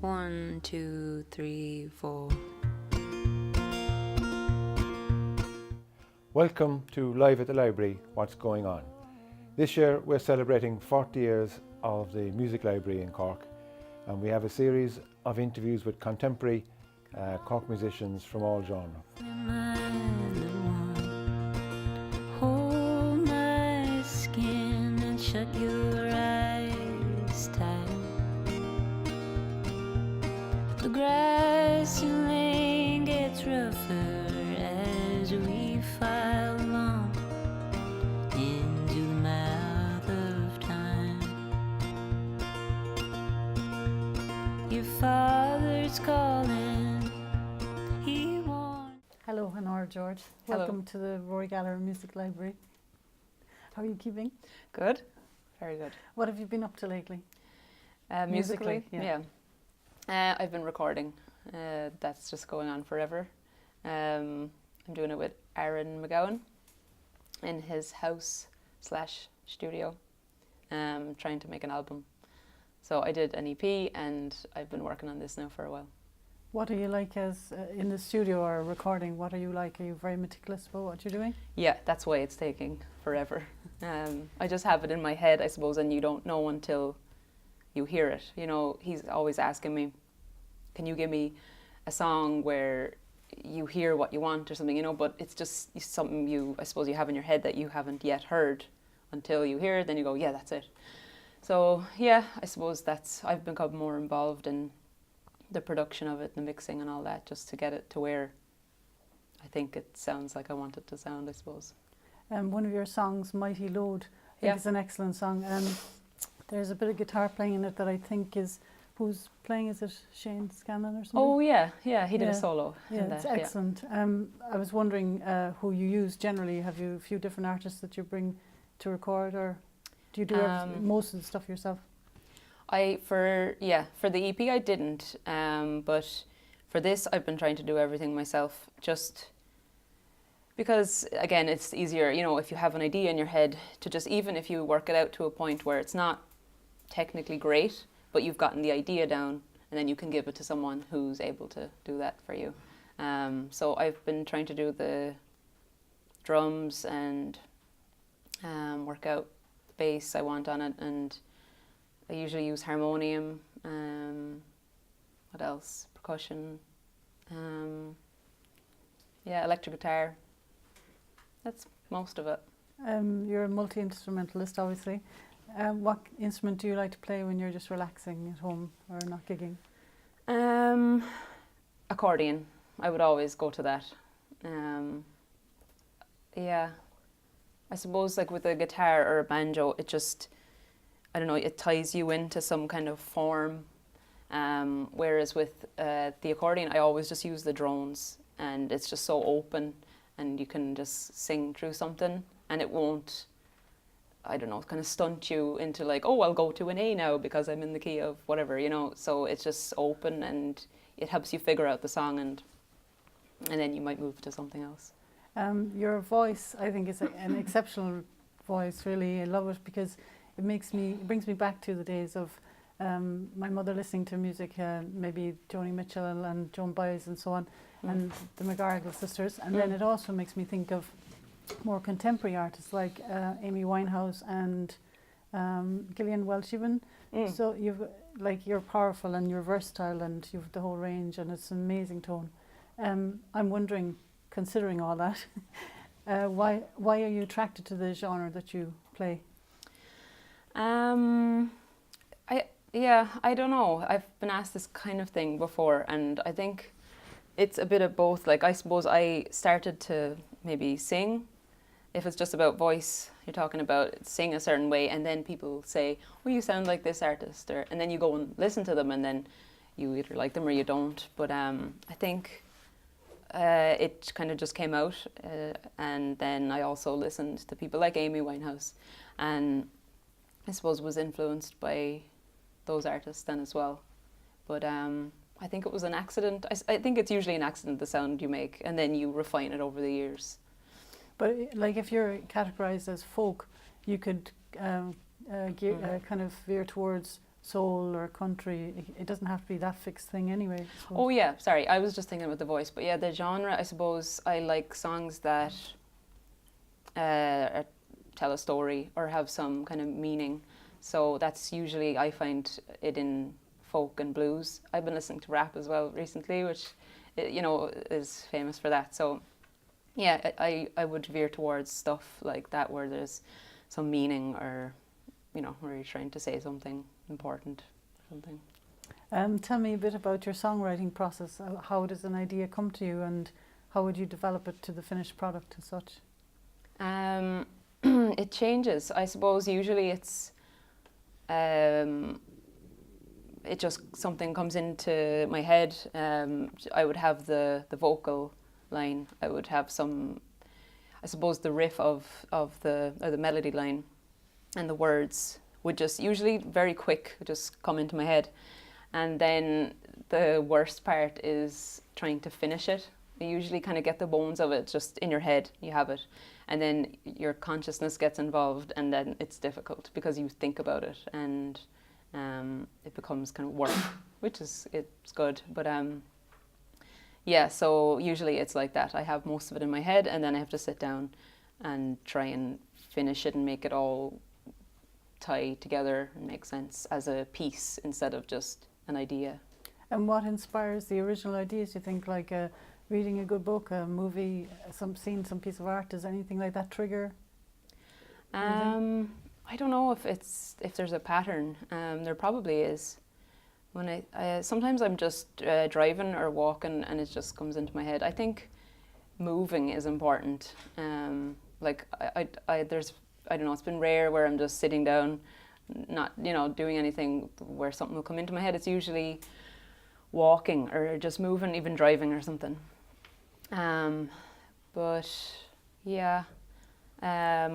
1, 2, 3, 4. Welcome to Live at the Library, What's Going On. This year we're celebrating 40 years of the Music Library in Cork, and we have a series of interviews with contemporary Cork musicians from all genres. Hold my skin and shut your eyes tight. The grassy lane gets rougher as we file along into the mouth of time. Your father's calling, he warned. Hello, Hanora George. Hello. Welcome to the Rory Gallagher Music Library. How are you keeping? Good, very good. What have you been up to lately? Musically, yeah. I've been recording. That's just going on forever. I'm doing it with Aaron McGowan in his house/studio, trying to make an album. So I did an EP and I've been working on this now for a while. What are you like as in the studio or recording? What are you like? Are you very meticulous about what you're doing? Yeah, that's why it's taking forever. I just have it in my head, I suppose, and you don't know until you hear it. You know, he's always asking me, can you give me a song where you hear what you want or something, you know, but it's just something I suppose you have in your head that you haven't yet heard until you hear it, then you go, yeah, that's it. So yeah, I suppose I've become more involved in the production of it, the mixing and all that, just to get it to where I think it sounds like I want it to sound, I suppose. One of your songs, Mighty Load, I think is an excellent song. There's a bit of guitar playing in it that I think who's playing? Is it Shane Scanlon or something? Oh yeah, he did a solo. Yeah, it's excellent. I was wondering who you use generally. Have you a few different artists that you bring to record, or do you do most of the stuff yourself? For the EP I didn't, but for this I've been trying to do everything myself, just because again it's easier, you know, if you have an idea in your head to just, even if you work it out to a point where it's not technically great, but you've gotten the idea down, and then you can give it to someone who's able to do that for you. So I've been trying to do the drums and work out the bass I want on it, and I usually use harmonium, what else, percussion, electric guitar. That's most of it. You're a multi-instrumentalist, obviously. What instrument do you like to play when you're just relaxing at home or not gigging? Accordion. I would always go to that. I suppose like with a guitar or a banjo, it just, I don't know, it ties you into some kind of form. Whereas with the accordion, I always just use the drones, and it's just so open, and you can just sing through something, and it won't, I don't know, kind of stunt you into like, oh, I'll go to an A now because I'm in the key of whatever, you know. So it's just open, and it helps you figure out the song, and then you might move to something else. Your voice, I think, is an exceptional voice. Really, I love it because it brings me back to the days of my mother listening to music, maybe Joni Mitchell and Joan Baez and so on, and the McGarrigle sisters. And then it also makes me think of more contemporary artists like Amy Winehouse and Gillian Welch even. So you're powerful and you're versatile and you've the whole range, and it's an amazing tone. I'm wondering, considering all that, why are you attracted to the genre that you play? I don't know. I've been asked this kind of thing before, and I think it's a bit of both. Like, I suppose I started to maybe sing. If it's just about voice, you're talking about sing a certain way, and then people say, oh, you sound like this artist, and then you go and listen to them, and then you either like them or you don't. But I think it kind of just came out, and then I also listened to people like Amy Winehouse, and I suppose was influenced by those artists then as well. But I think it was an accident. I think it's usually an accident, the sound you make, and then you refine it over the years. But like if you're categorized as folk, you could kind of veer towards soul or country. It doesn't have to be that fixed thing anyway. I suppose. Oh yeah, sorry, I was just thinking about the voice, but yeah, the genre, I suppose I like songs that tell a story or have some kind of meaning. So that's usually, I find it in folk and blues. I've been listening to rap as well recently, which, is famous for that. So yeah, I would veer towards stuff like that where there's some meaning or, where you're trying to say something important or something. Tell me a bit about your songwriting process. How does an idea come to you, and how would you develop it to the finished product as such? It changes. I suppose usually it's it just something comes into my head. I would have the vocal line. I would have I suppose the riff of the melody line, and the words would just usually very quick just come into my head. And then the worst part is trying to finish it. You usually kind of get the bones of it just in your head, you have it. And then your consciousness gets involved, and then it's difficult because you think about it, and it becomes kind of work, it's good. But yeah, so usually it's like that. I have most of it in my head, and then I have to sit down and try and finish it and make it all tie together and make sense as a piece instead of just an idea. And what inspires the original ideas? You think like reading a good book, a movie, seeing some piece of art? Does anything like that trigger? I don't know if there's a pattern. There probably is. When I sometimes I'm just driving or walking and it just comes into my head. I think moving is important. Like there's, I don't know, it's been rare where I'm just sitting down, not doing anything where something will come into my head. It's usually walking or just moving, even driving or something. But yeah, I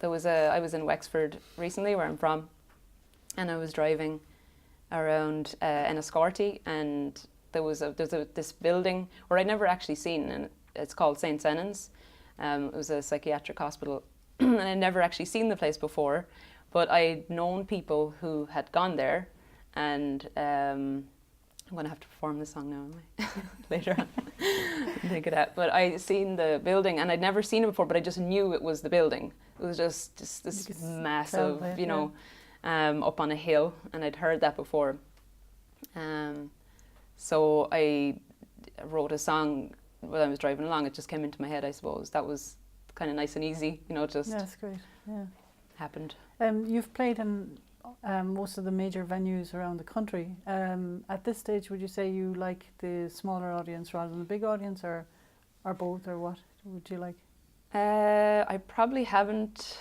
was in Wexford recently, where I'm from, and I was driving around Enniscorthy, and there's this building where I'd never actually seen, and it's called St. Senan's. It was a psychiatric hospital, and I'd never actually seen the place before, but I'd known people who had gone there, and I'm going to have to perform this song now, am I? Later on. Think of that. But I seen the building, and I'd never seen it before, but I just knew it was the building. It was just this massive, up on a hill, and I'd heard that before. So I wrote a song while I was driving along. It just came into my head, I suppose. That was kind of nice and easy, just That's great, yeah. happened. You've played in most of the major venues around the country. At this stage, would you say you like the smaller audience rather than the big audience, or both, or what would you like? I probably haven't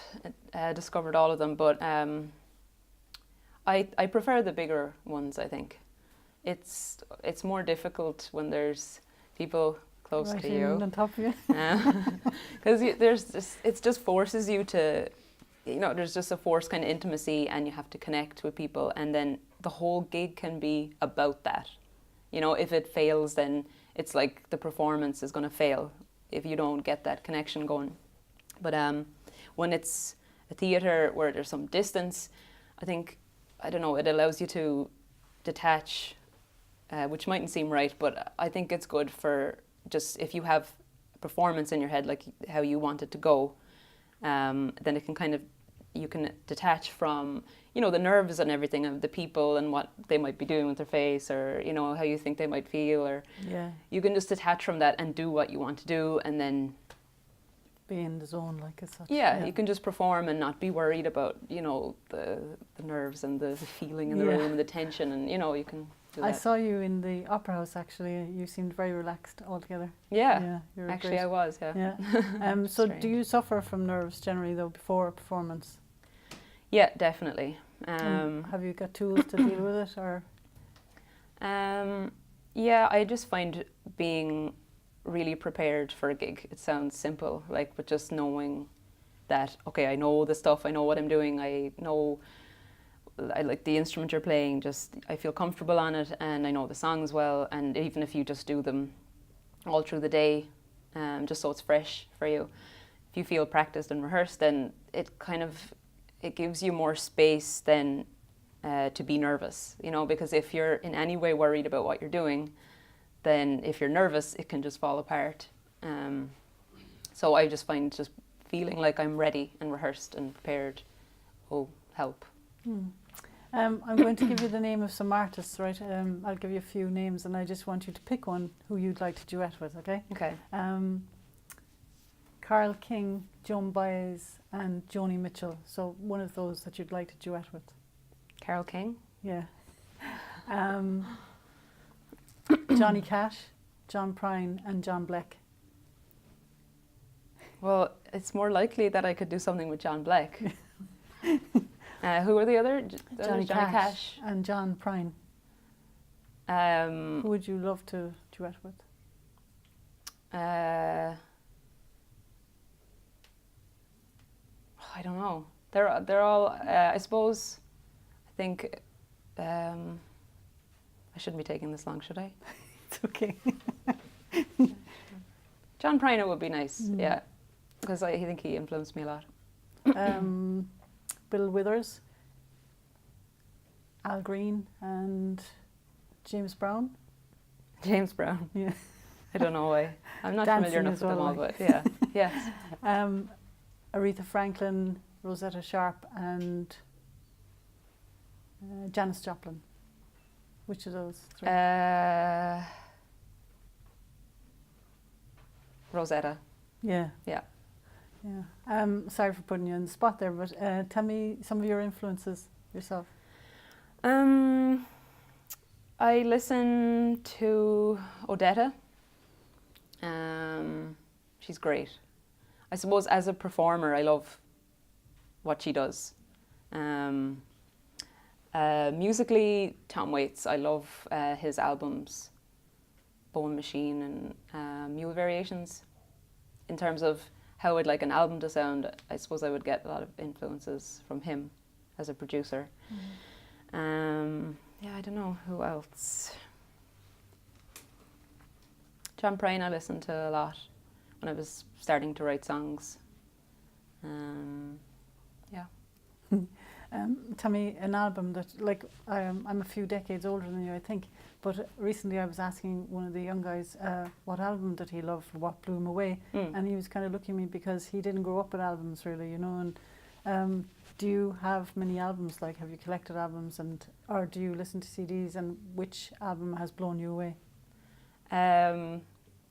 discovered all of them, but I prefer the bigger ones. I think it's more difficult when there's people close right to you, on top of you, because it just forces you to. There's just a forced kind of intimacy, and you have to connect with people, and then the whole gig can be about that. If it fails, then it's like the performance is going to fail if you don't get that connection going. But when it's a theatre where there's some distance, I think, I don't know, it allows you to detach, which mightn't seem right, but I think it's good for just if you have a performance in your head, like how you want it to go, then it can you can detach from, the nerves and everything of the people and what they might be doing with their face, or, how you think they might feel, or you can just detach from that and do what you want to do, and then be in the zone, like as such. Yeah, you can just perform and not be worried about, the nerves and the feeling in the room and the tension, and, you can do that. I saw you in the Opera House, actually. You seemed very relaxed altogether. Yeah, you were actually great. I was, yeah. So do you suffer from nerves generally, though, before a performance? Yeah, definitely. Have you got tools to deal with it, or? Yeah, I just find being really prepared for a gig. It sounds simple, but just knowing that, okay, I know the stuff, I know what I'm doing, I like the instrument you're playing, just I feel comfortable on it, and I know the songs well, and even if you just do them all through the day, just so it's fresh for you, if you feel practiced and rehearsed, then it gives you more space than to be nervous, you know, because if you're in any way worried about what you're doing, then if you're nervous, it can just fall apart. So I just find just feeling like I'm ready and rehearsed and prepared will help. I'm going to give you the name of some artists, right? I'll give you a few names and I just want you to pick one who you'd like to duet with, okay? Okay. Carl King, Joan Baez and Joni Mitchell. So one of those that you'd like to duet with. Carol King? Yeah. Johnny Cash, John Prine and John Blake. Well, it's more likely that I could do something with John Blake. Who are the other? Johnny Cash and John Prine. Who would you love to duet with? I don't know. They're all. I suppose. I think. I shouldn't be taking this long, should I? It's okay. John Prine would be nice. Yeah, because I think he influenced me a lot. Bill Withers, Al Green and James Brown. James Brown. Yeah. I don't know why. I'm not Dancing familiar enough as with them well, all, like. but yeah. Yes. Aretha Franklin, Rosetta Sharp and Janis Joplin. Which of those three? Rosetta. Yeah. Yeah. Yeah. Sorry for putting you on the spot there, but tell me some of your influences yourself. I listen to Odetta. She's great. I suppose as a performer, I love what she does. Musically, Tom Waits. I love his albums, Bone Machine and Mule Variations. In terms of how I'd like an album to sound, I suppose I would get a lot of influences from him as a producer. Yeah, I don't know who else. John Prine I listened to a lot when I was starting to write songs. Yeah. Tell me an album that, like, I'm a few decades older than you, I think, but recently I was asking one of the young guys what album did he love, what blew him away, and he was kind of looking at me because he didn't grow up with albums really, you know, and do you have many albums, like have you collected albums, and or do you listen to CDs, and which album has blown you away?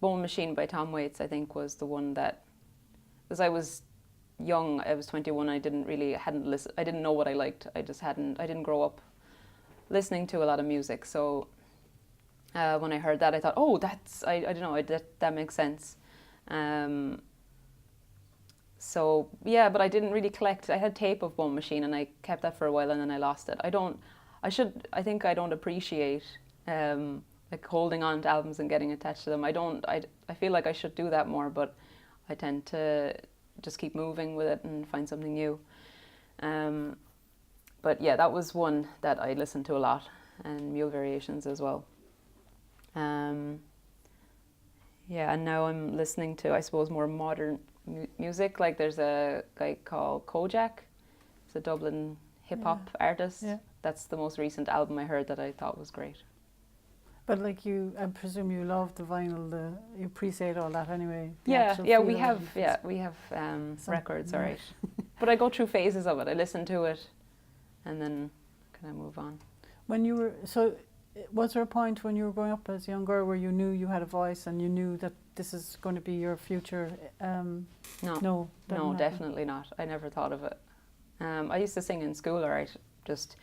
Bone Machine by Tom Waits I think was the one that, as I was young, I was 21, I didn't know what I liked. I didn't grow up listening to a lot of music, so when I heard that I thought, oh, I don't know, that makes sense. So yeah, but I didn't really collect. I had tape of Bone Machine and I kept that for a while and then I lost it. I think I don't appreciate like holding on to albums and getting attached to them. I feel like I should do that more, but I tend to just keep moving with it and find something new. But yeah, that was one that I listened to a lot, and Mule Variations as well. Yeah, and now I'm listening to, I suppose, more modern music. Like there's a guy called Kojak. He's a Dublin hip-hop artist. Yeah. That's the most recent album I heard that I thought was great. But like I presume you love the vinyl, you appreciate all that anyway. We have records, all right. But I go through phases of it. I listen to it, and then kind of move on. Was there a point when you were growing up as a young girl where you knew you had a voice and you knew that this is going to be your future? No, definitely not. I never thought of it. I used to sing in school, all right, just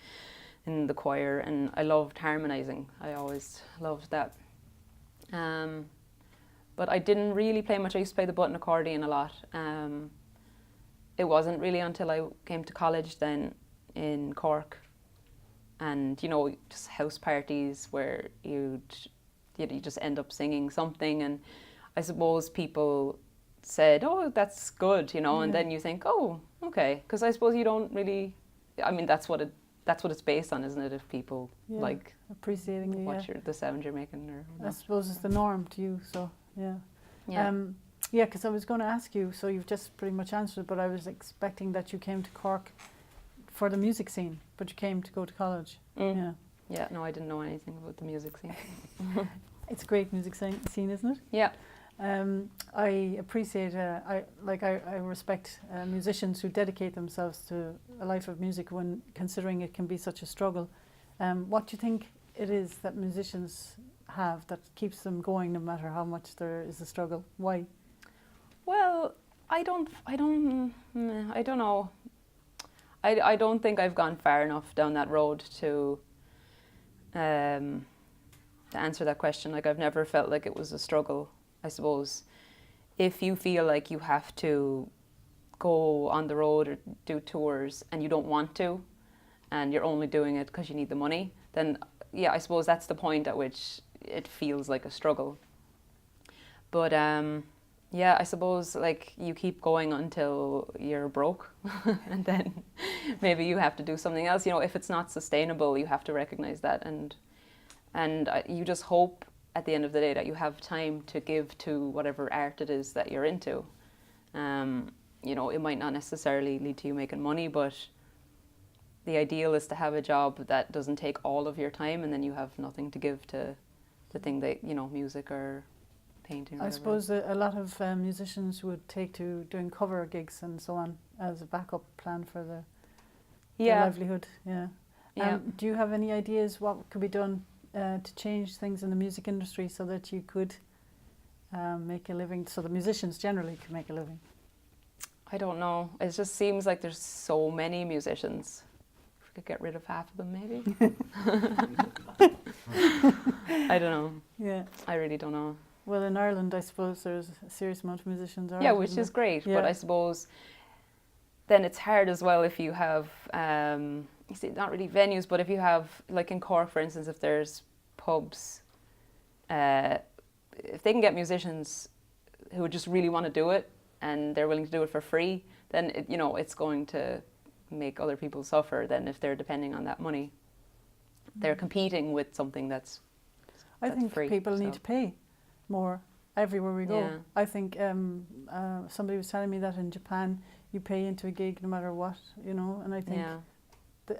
in the choir, and I loved harmonizing. I always loved that. But I didn't really play much. I used to play the button accordion a lot. It wasn't really until I came to college then in Cork, and you know, just house parties where you just end up singing something, and I suppose people said, "Oh, that's good," you know, and then you think, "Oh, okay," because I suppose you don't really. I mean, that's what it's based on, isn't it? If people like appreciating you, the sound you're making, or I suppose it's the norm to you. So yeah. Because I was going to ask you. So you've just pretty much answered, but I was expecting that you came to Cork for the music scene, but you came to go to college. Yeah. Yeah, no, I didn't know anything about the music scene. It's a great music scene, isn't it? Yeah. I appreciate, I respect musicians who dedicate themselves to a life of music when considering it can be such a struggle. What do you think it is that musicians have that keeps them going no matter how much there is a struggle? Why? Well, I don't know. I don't think I've gone far enough down that road to answer that question. Like, I've never felt like it was a struggle. I suppose if you feel like you have to go on the road or do tours and you don't want to, and you're only doing it because you need the money, then yeah, I suppose that's the point at which it feels like a struggle. But yeah, I suppose like you keep going until you're broke and then maybe you have to do something else. You know, if it's not sustainable, you have to recognize that, and you just hope at the end of the day that you have time to give to whatever art it is that you're into. You know, it might not necessarily lead to you making money, but the ideal is to have a job that doesn't take all of your time, and then you have nothing to give to the thing that, you know, music or painting or I whatever. suppose a lot of musicians would take to doing cover gigs and so on as a backup plan for their livelihood. Yeah. Yeah. Do you have any ideas what could be done to change things in the music industry so that you could make a living, so the musicians generally could make a living? I don't know. It just seems like there's so many musicians. If we could get rid of half of them, maybe. I don't know. Yeah. I really don't know. Well, in Ireland, I suppose there's a serious amount of musicians. Yeah, which is great. Yeah. But I suppose then it's hard as well if you have, you see, not really venues, but if you have, like in Cork, for instance, if there's pubs, if they can get musicians who just really want to do it and they're willing to do it for free, then it, you know, it's going to make other people suffer than if they're depending on that money. They're competing with something that's I think free, people so. need to pay more everywhere we go. Yeah. I think somebody was telling me that in Japan you pay into a gig no matter what, you know, and I think Yeah.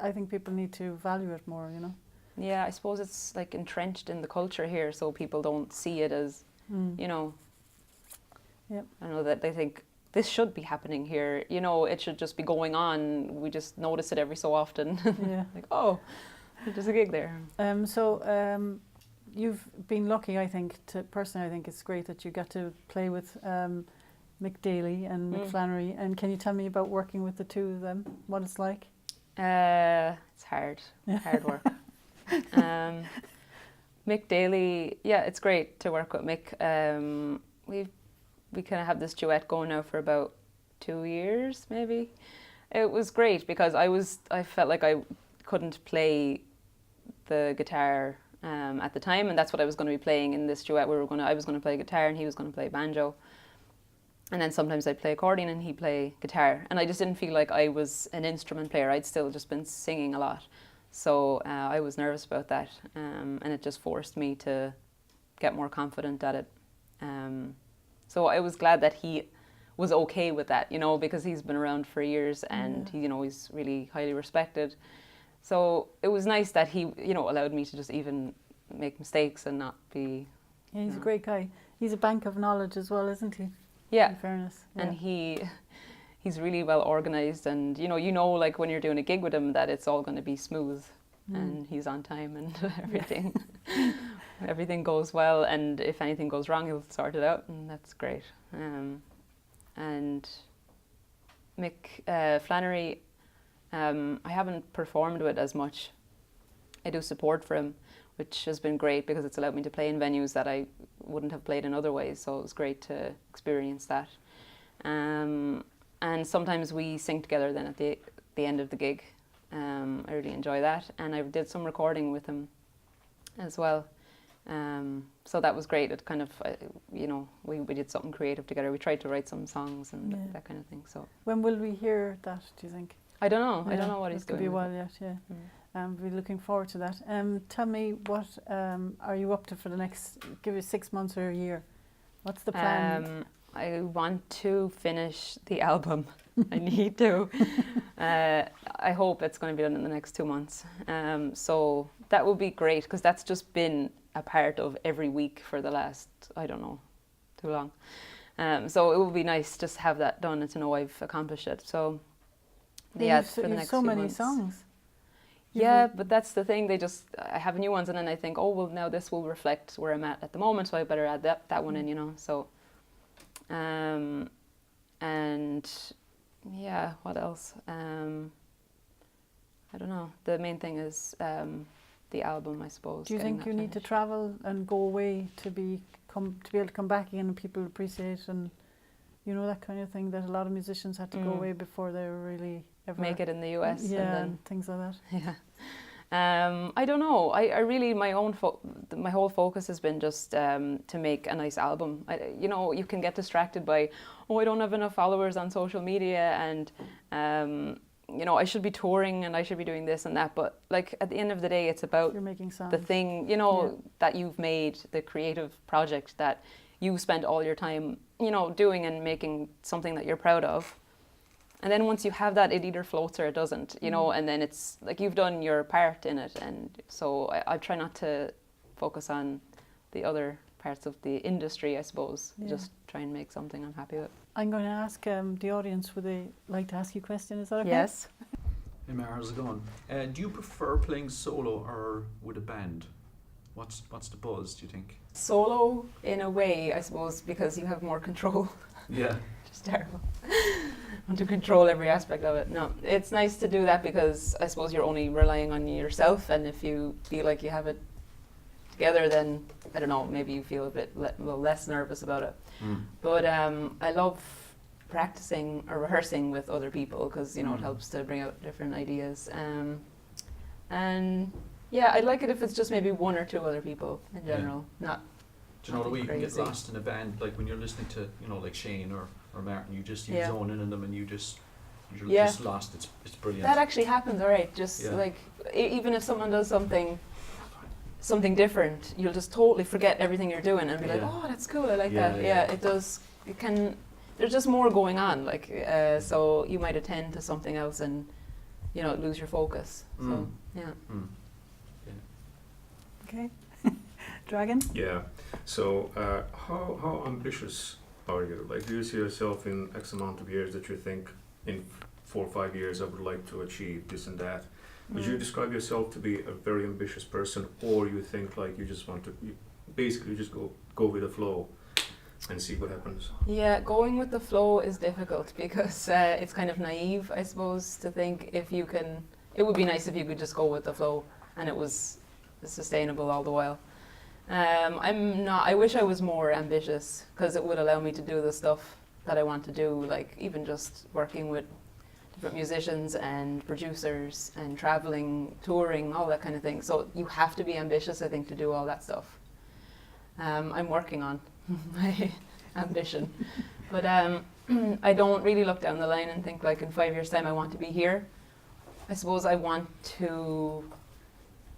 I think people need to value it more, you know. Yeah, I suppose it's like entrenched in the culture here, so people don't see it as, you know, Yep. I know that they think this should be happening here, you know, it should just be going on. We just notice it every so often. Yeah. Like, oh, there's a gig there. You've been lucky, I think, personally, I think it's great that you got to play with Mick Daly and Mick Flannery. And can you tell me about working with the two of them, what it's like? It's hard work. Mick Daly, yeah, it's great to work with Mick. We kind of have this duet going now for about 2 years, maybe. It was great because I felt like I couldn't play the guitar at the time, and that's what I was going to be playing in this duet. I was going to play guitar and he was going to play banjo, and then sometimes I'd play accordion and he'd play guitar, and I just didn't feel like I was an instrument player. I'd still just been singing a lot, so I was nervous about that, and it just forced me to get more confident at it. So I was glad that he was okay with that, you know, because he's been around for years and he, you know, he's really highly respected. So it was nice that he, you know, allowed me to just even make mistakes and not be... Yeah, he's a great guy. He's a bank of knowledge as well, isn't he? Yeah. In fairness. Yeah. And he's really well organised, and, you know, like when you're doing a gig with him that it's all going to be smooth and he's on time and everything. Everything goes well, and if anything goes wrong, he'll sort it out, and that's great. And Mick Flannery, I haven't performed with as much. I do support for him, which has been great because it's allowed me to play in venues that I wouldn't have played in other ways, so it was great to experience that. And sometimes we sing together then at the end of the gig. I really enjoy that, and I did some recording with him as well. So that was great. It kind of, you know, we did something creative together. We tried to write some songs and that kind of thing. So when will we hear that, do you think? I don't know. I don't know what he's doing. It could be a while yet, yeah. We'll be looking forward to that. Tell me, what are you up to for the next, give it 6 months or a year? What's the plan? I want to finish the album I need to. I hope it's going to be done in the next 2 months. So that would be great, because that's just been a part of every week for the last, I don't know, too long. So it would be nice just to have that done and to know I've accomplished it. So yeah, for the next so few many months. songs. Yeah, but that's the thing. I have new ones, and then I think, oh well, now this will reflect where I'm at the moment, so I better add that one in, you know. So, and yeah, what else? I don't know. The main thing is the album, I suppose. Do you think you need to travel and go away to be able to come back again and people appreciate, and you know, that kind of thing, that a lot of musicians had to go away before they were really ever make it in the US? Yeah, and then, and things like that. yeah. I don't know. I really, my whole focus has been just to make a nice album. You know, you can get distracted by, oh, I don't have enough followers on social media, and you know, I should be touring and I should be doing this and that. But like at the end of the day, it's about You're making songs. the thing, you know, that you've made, the creative project that you spent all your time, you know, doing and making something that you're proud of. And then once you have that, it either floats or it doesn't, you know, and then it's like you've done your part in it. And so I try not to focus on the other parts of the industry, I suppose. Yeah. Just try and make something I'm happy with. I'm going to ask the audience, would they like to ask you a question? Is that okay? Yes. Hey Mara, how's it going? Do you prefer playing solo or with a band? What's the buzz, do you think? Solo, in a way, I suppose, because you have more control. Yeah. Just terrible. Want to control every aspect of it. No, it's nice to do that because I suppose you're only relying on yourself, and if you feel like you have it together, then I don't know, maybe you feel a bit less nervous about it. But I love practicing or rehearsing with other people because, you know, it helps to bring out different ideas. And yeah, I like it if it's just maybe one or two other people in general, not. Do you know the way you can get crazy. lost in a band, like when you're listening to, you know, like Shane or Martin, you Yeah. zone in on them and you're Yeah. just lost. It's brilliant. That actually happens, all right. Just Yeah. like even if someone does something different, you'll just totally forget everything you're doing and be like, Yeah. oh, that's cool. I like Yeah, that. yeah. Yeah, it does. It can. There's just more going on. Like so, you might attend to something else and, you know, lose your focus. So yeah. Okay. Dragon? Yeah. So, how ambitious are you? Like, do you see yourself in X amount of years that you think in 4 or 5 years I would like to achieve this and that? Would you describe yourself to be a very ambitious person, or you think like you just want to basically just go with the flow and see what happens? Yeah, going with the flow is difficult because it's kind of naive, I suppose, to think if you can. It would be nice if you could just go with the flow and it was sustainable all the while. I'm not. I wish I was more ambitious because it would allow me to do the stuff that I want to do, like even just working with different musicians and producers and traveling, touring, all that kind of thing. So you have to be ambitious, I think, to do all that stuff. I'm working on my ambition, but I don't really look down the line and think like in 5 years' time I want to be here. I suppose I want to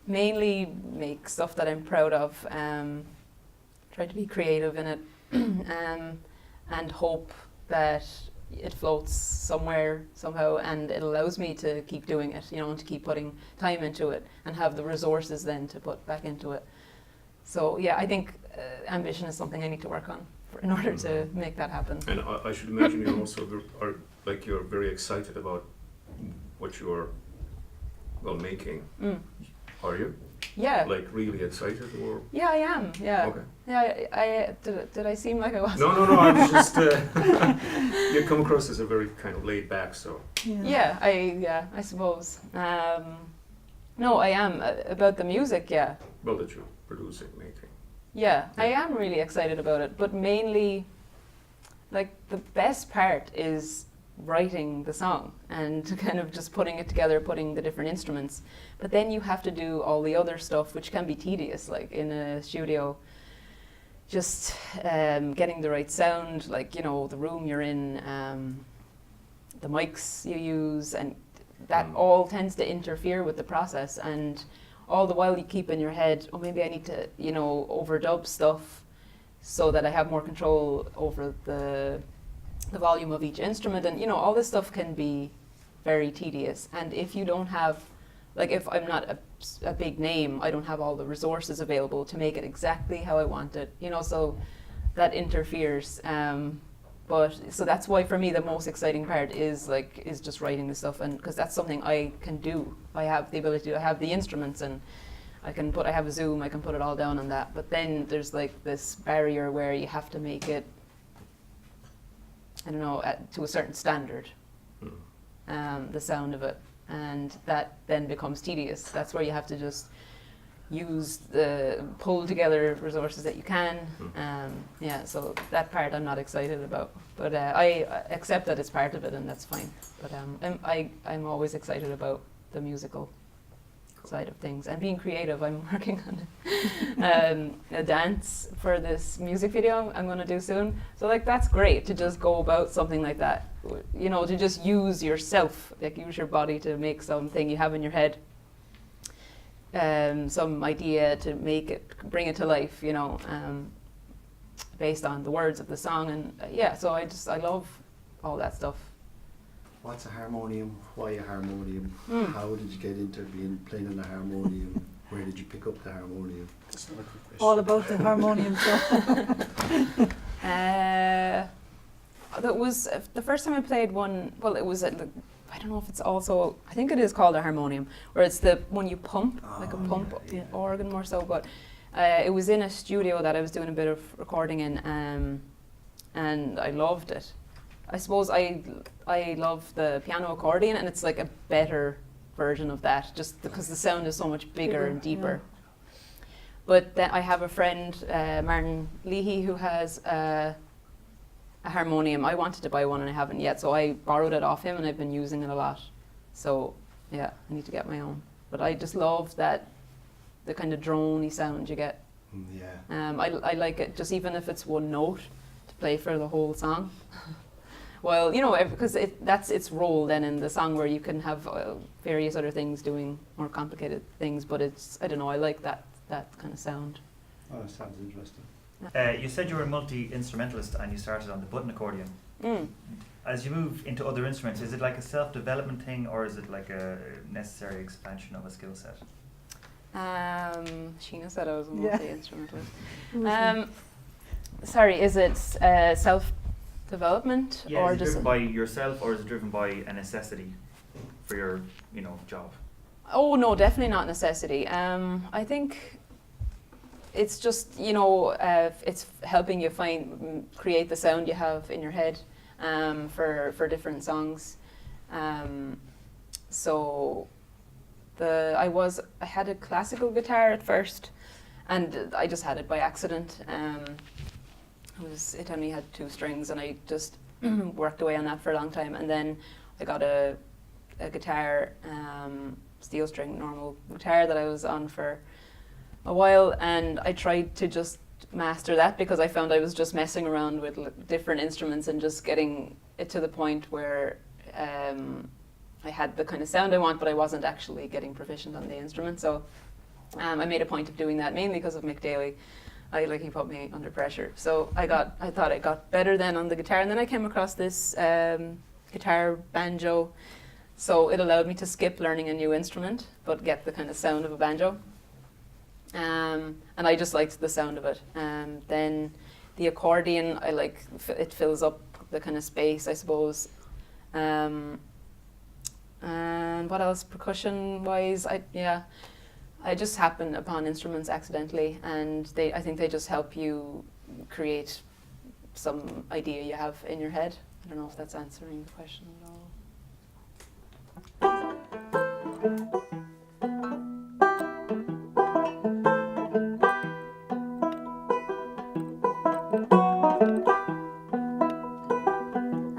mainly make stuff that I'm proud of, try to be creative in it, and hope that it floats somewhere, somehow, and it allows me to keep doing it, you know, and to keep putting time into it, and have the resources then to put back into it. So yeah, I think ambition is something I need to work on in order to make that happen. And I should imagine you also are like you're very excited about what you're making. Are you? Yeah. Like really excited, or? Yeah, I am. Yeah. Okay. Yeah. Did I seem like I was? No. I was just. You come across as a very kind of laid back, so. Yeah. I suppose. No, I am about the music. Yeah. Well, that you're producing, making. Yeah, I am really excited about it, but mainly, like the best part is writing the song and kind of just putting it together, putting the different instruments. But then you have to do all the other stuff, which can be tedious, like in a studio, just getting the right sound, like, you know, the room you're in, the mics you use, and that all tends to interfere with the process. And all the while you keep in your head, oh, maybe I need to, you know, overdub stuff so that I have more control over the the volume of each instrument, and all this stuff can be very tedious. And if you don't have, like, if I'm not a big name, I don't have all the resources available to make it exactly how I want it, so that interferes. But so that's why for me the most exciting part is just writing the stuff, and because that's something I can do. I have the ability to, I have the instruments, and I have a Zoom, I can put it all down on that. But then there's like this barrier where you have to make it, I don't know, to a certain standard, the sound of it, and that then becomes tedious. That's where you have to just pull together resources that you can. So that part I'm not excited about, but I accept that it's part of it, and that's fine. But I'm always excited about the musical side of things and being creative. I'm working on a dance for this music video I'm going to do soon. So like that's great to just go about something like that, to just use yourself, like use your body to make something you have in your head, some idea to bring it to life, based on the words of the song. And so I love all that stuff. What's a harmonium? Why a harmonium? How did you get into playing on a harmonium? Where did you pick up the harmonium? That's not a good question. All about the harmonium stuff. That was the first time I played one. Well, it was I don't know if it's also, I think it is called a harmonium, where it's the one you pump, like a pump organ more so. But it was in a studio that I was doing a bit of recording in, and I loved it. I suppose I love the piano accordion, and it's like a better version of that, just because the sound is so much bigger and deeper. Yeah. But then I have a friend, Martin Leahy, who has a harmonium. I wanted to buy one and I haven't yet, so I borrowed it off him and I've been using it a lot. So yeah, I need to get my own. But I just love the kind of drony sound you get. Yeah. I like it, just even if it's one note, to play for the whole song. Well, because that's its role then in the song, where you can have various other things doing more complicated things, but I don't know, I like that kind of sound. Oh, that sounds interesting. You said you were a multi-instrumentalist and you started on the button accordion. As you move into other instruments, is it like a self-development thing, or is it like a necessary expansion of a skill set? Sheena said I was a multi-instrumentalist. Sorry, is it self-development? Yeah, or is it just driven by yourself, or is it driven by a necessity for your job? Oh no, definitely not necessity. I think it's just it's helping you create the sound you have in your head for different songs. So I had a classical guitar at first, and I just had it by accident. It only had 2 strings, and I just worked away on that for a long time, and then I got a guitar, steel string normal guitar that I was on for a while, and I tried to just master that, because I found I was just messing around with different instruments and just getting it to the point where I had the kind of sound I want, but I wasn't actually getting proficient on the instrument. So I made a point of doing that, mainly because of Mick Daly. He put me under pressure. So I thought I got better then on the guitar, and then I came across this guitar banjo. So it allowed me to skip learning a new instrument, but get the kind of sound of a banjo. And I just liked the sound of it. Then the accordion, it fills up the kind of space, I suppose. And what else? Percussion-wise, I just happened upon instruments accidentally, and I think they just help you create some idea you have in your head. I don't know if that's answering the question at all.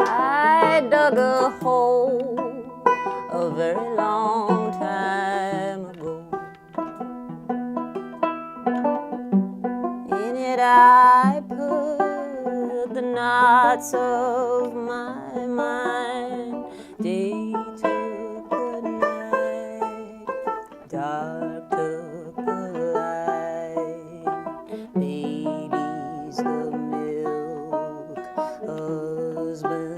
I dug a hole a very long time ago. In it I put the knots of my mind. Day took the night, dark took the light. Baby's the milk, husband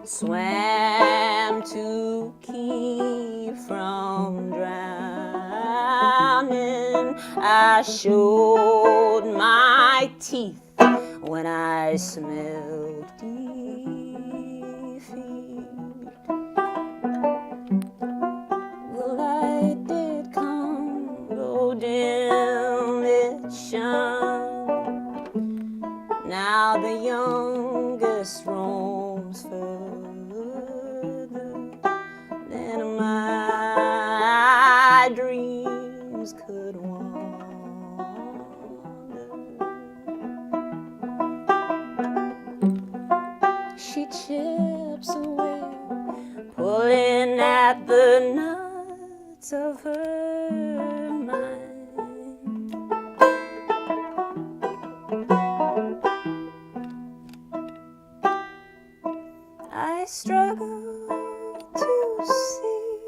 swam to keep from drowning. I showed my teeth when I smelled defeat. The light did come, though dim it shone. Now the youngest roams further than my dreams could wander. She chips away, pulling at the nuts of her mind. I struggle to see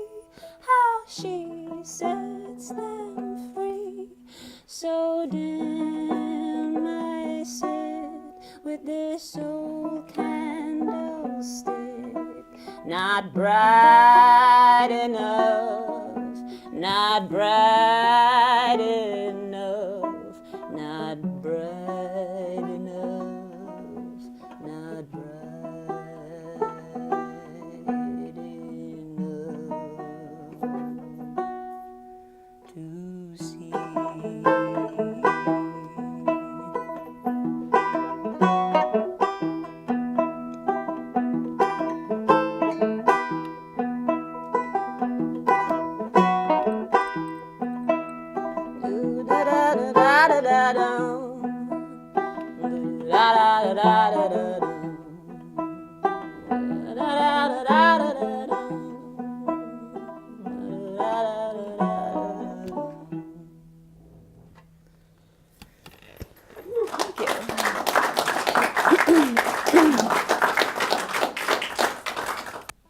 how she sets them free. So dim I sit with this old candlestick, not bright enough, not bright enough, not bright enough, not bright enough to see.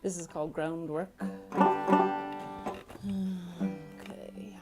This is called Groundwork. Okay.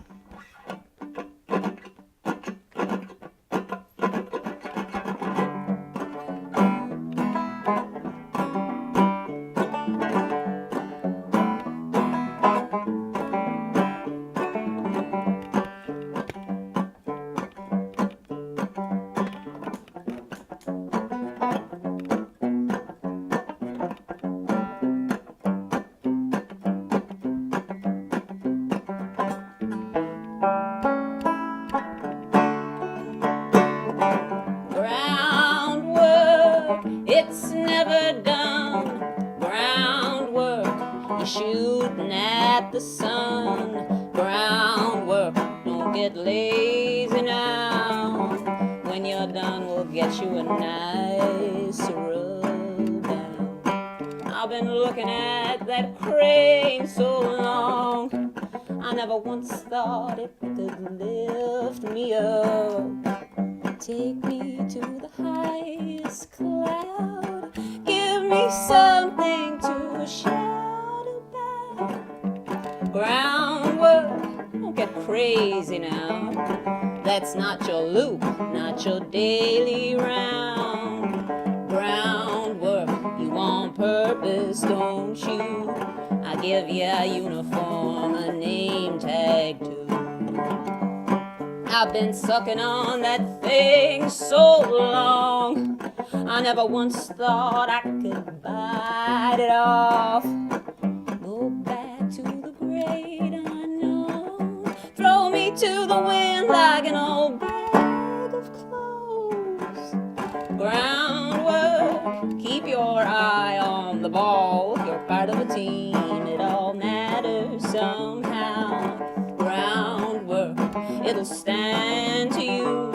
Groundwork, it's never done. Groundwork, you're shooting at the sun. Groundwork, don't get lazy now. When you're done, we'll get you a nice rub down. I've been looking at that crane so long, I never once thought it could lift me up. Take me to the highest cloud. Give me something to shout about. Groundwork, don't get crazy now. That's not your loop, not your daily round. Groundwork, you on purpose, don't you? I give you a uniform, a name tag too. I've been sucking on that thing so long, I never once thought I could bite it off. Go back to the great unknown, throw me to the wind like an old bag of clothes. Groundwork, keep your eye on the ball. You're part of a team, it all matters somehow. Groundwork, it'll stand to you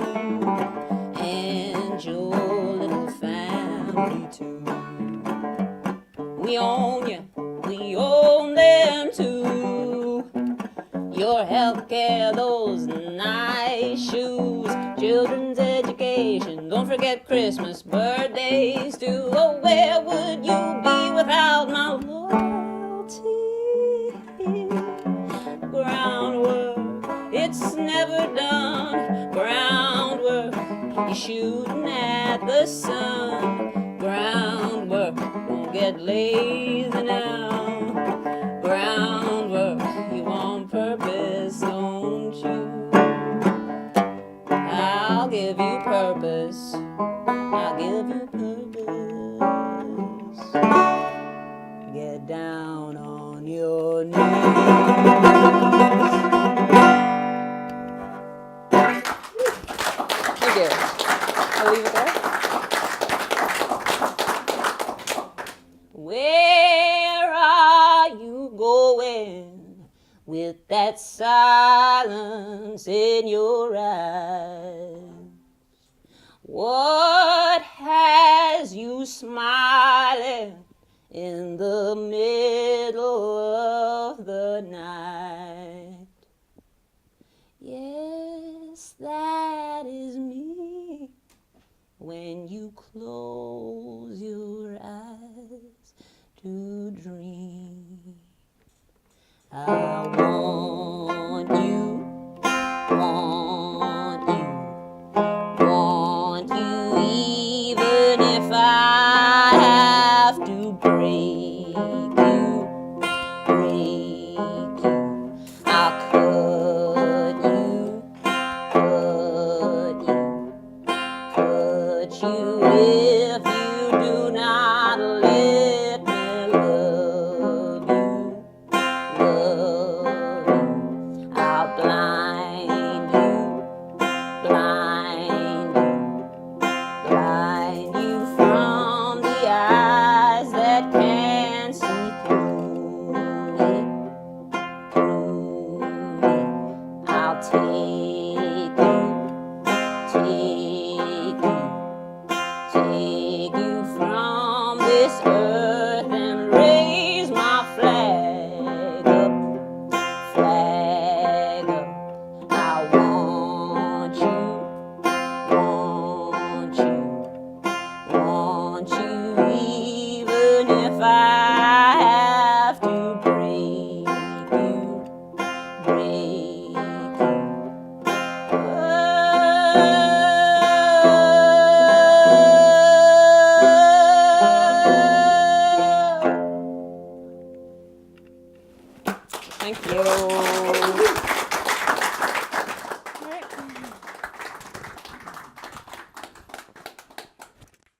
and your little family too. We own you, we own them too. Your healthcare, those nice shoes, children's education, don't forget Christmas, birthdays too. Oh, where would you be without my loyalty? Groundwork, it's never done. Groundwork, you're shooting at the sun. Groundwork, don't get lazy now. Groundwork, you on purpose, don't you? I'll give you purpose. I'll give you purpose. Get down on your knees. Thank you. I'll leave it there. Where are you going with that silence in your eyes? What has you smiling in the middle of the night? Yes, that is me. When you close your eyes to dream, I want you, want you, want you, even if I have to break you, break you. I'll cut you, cut you, cut you if you do not let me love you, love you. I'll blind you, blind you, blind you from the eyes that can't see through me, through me. I'll take